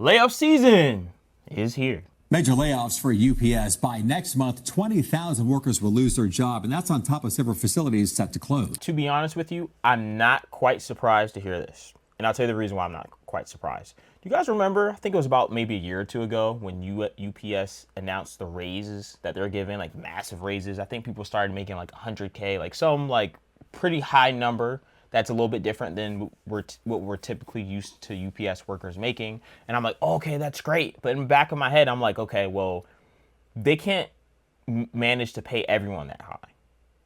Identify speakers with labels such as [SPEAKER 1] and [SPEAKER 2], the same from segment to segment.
[SPEAKER 1] Layoff season is here.
[SPEAKER 2] Major layoffs for UPS. By next month, 20,000 workers will lose their job, and that's on top of several facilities set to close.
[SPEAKER 1] To be honest with you, I'm not quite surprised to hear this. And I'll tell you the reason why I'm not quite surprised. Do you guys remember, I think it was about maybe a year or two ago when UPS announced the raises that they're giving, like massive raises. I think people started making like 100K, like some like pretty high number. That's a little bit different than what we're typically used to UPS workers making. And I'm like, oh, okay, that's great. But in the back of my head, I'm like, okay, well, they can't manage to pay everyone that high.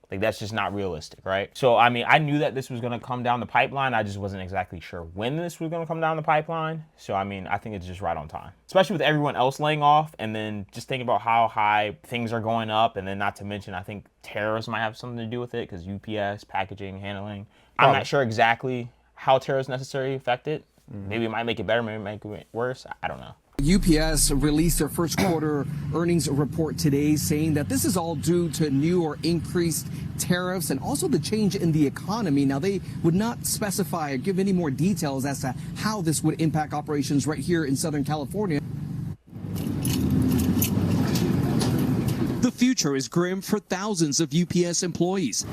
[SPEAKER 1] Like, that's just not realistic, right? So, I mean, I knew that this was going to come down the pipeline. I just wasn't exactly sure when this was going to come down the pipeline. So, I mean, I think it's just right on time. Especially with everyone else laying off and then just thinking about how high things are going up. And then not to mention, I think tariffs might have something to do with it because UPS, packaging, handling. I'm not sure exactly how tariffs necessarily affect it. Maybe it might make it better, maybe it might make it worse. I don't know.
[SPEAKER 3] UPS released their first quarter earnings report today, saying that this is all due to new or increased tariffs and also the change in the economy. Now, they would not specify or give any more details as to how this would impact operations right here in Southern California. The future is grim for thousands of UPS employees.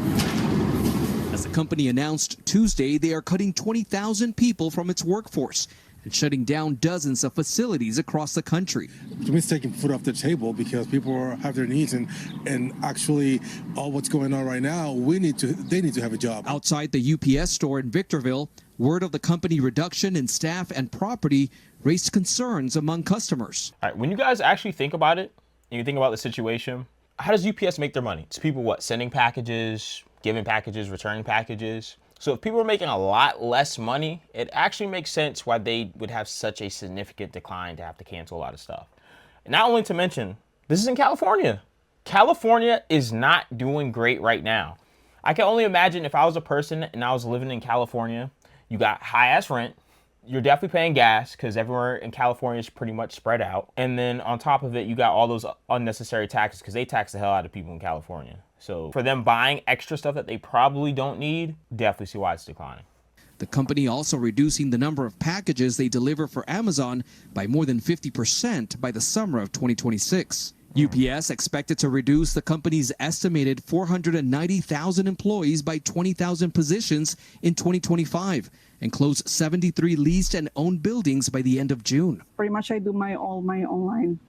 [SPEAKER 3] As the company announced Tuesday, they are cutting 20,000 people from its workforce and shutting down dozens of facilities across the country.
[SPEAKER 4] It's taking food off the table because people have their needs, and actually all what's going on right now, they need to have a job.
[SPEAKER 3] Outside the UPS store in Victorville, word of the company reduction in staff and property raised concerns among customers.
[SPEAKER 1] All right, when you guys actually think about it, and you think about the situation, how does UPS make their money? It's people, what, sending packages, giving packages, returning packages. So if people are making a lot less money, it actually makes sense why they would have such a significant decline to have to cancel a lot of stuff. And not only to mention, this is in California. California is not doing great right now. I can only imagine if I was a person and I was living in California, you got high ass rent, you're definitely paying gas because everywhere in California is pretty much spread out. And then on top of it, you got all those unnecessary taxes because they tax the hell out of people in California. So for them buying extra stuff that they probably don't need, definitely see why it's declining.
[SPEAKER 3] The company also reducing the number of packages they deliver for Amazon by more than 50% by the summer of 2026. UPS expected to reduce the company's estimated 490,000 employees by 20,000 positions in 2025 and close 73 leased and owned buildings by the end of June.
[SPEAKER 5] Pretty much I do all my online.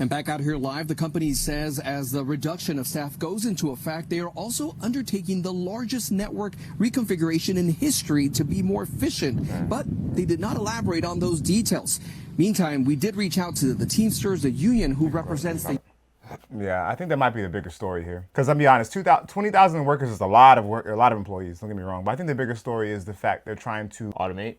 [SPEAKER 3] And back out here live, the company says as the reduction of staff goes into effect, they are also undertaking the largest network reconfiguration in history to be more efficient. But they did not elaborate on those details. Meantime, we did reach out to the Teamsters, the union who represents the...
[SPEAKER 6] Yeah, I think that might be the bigger story here. Because I'll be honest, 20,000 workers is a lot of work, a lot of employees, don't get me wrong. But I think the bigger story is the fact they're trying to automate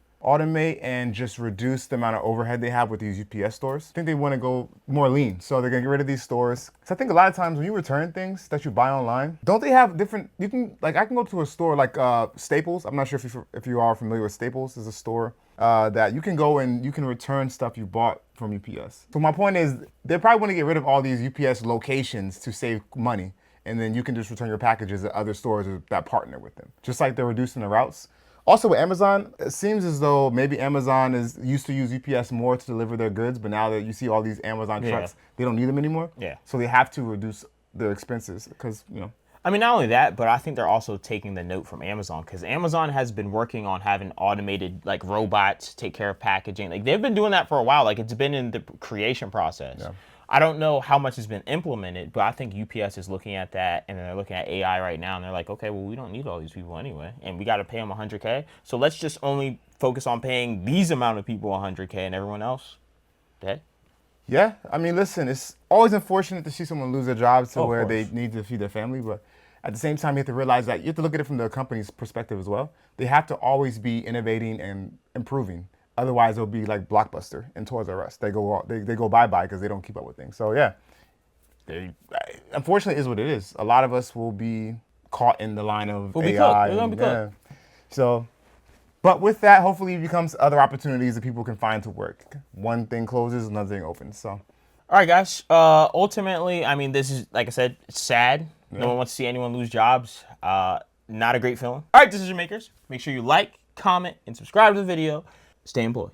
[SPEAKER 6] and just reduce the amount of overhead they have with these UPS stores. I think they want to go more lean. So they're going to get rid of these stores. So I think a lot of times when you return things that you buy online, don't they have different, I can go to a store like Staples. I'm not sure if you are familiar with Staples. It's a store that you can go and you can return stuff you bought from UPS. So my point is they probably want to get rid of all these UPS locations to save money. And then you can just return your packages at other stores that partner with them. Just like they're reducing the routes. Also with Amazon, it seems as though maybe Amazon used to use UPS more to deliver their goods, but now that you see all these Amazon trucks, they don't need them anymore. Yeah. So they have to reduce their expenses because,
[SPEAKER 1] I mean, not only that, but I think they're also taking the note from Amazon because Amazon has been working on having automated like robots take care of packaging. Like they've been doing that for a while. Like it's been in the creation process. Yeah. I don't know how much has been implemented, but I think UPS is looking at that and they're looking at AI right now and they're like, okay, well, we don't need all these people anyway. And we got to pay them 100K. So let's just only focus on paying these amount of people 100K and everyone else dead.
[SPEAKER 6] Yeah. I mean, listen, it's always unfortunate to see someone lose their jobs to where they need to feed their family. But at the same time, you have to realize that you have to look at it from the company's perspective as well. They have to always be innovating and improving. Otherwise, it'll be like Blockbuster and Toys R Us. They go bye-bye because they don't keep up with things. So, yeah, unfortunately, it is what it is. A lot of us will be caught in the line of AI. We're gonna be cooked. So, but with that, hopefully it becomes other opportunities that people can find to work. One thing closes, another thing opens. So,
[SPEAKER 1] all right, guys. Ultimately, I mean, this is, like I said, it's sad. Yeah. No one wants to see anyone lose jobs. Not a great feeling. All right, decision makers. Make sure you like, comment, and subscribe to the video. Stay employed.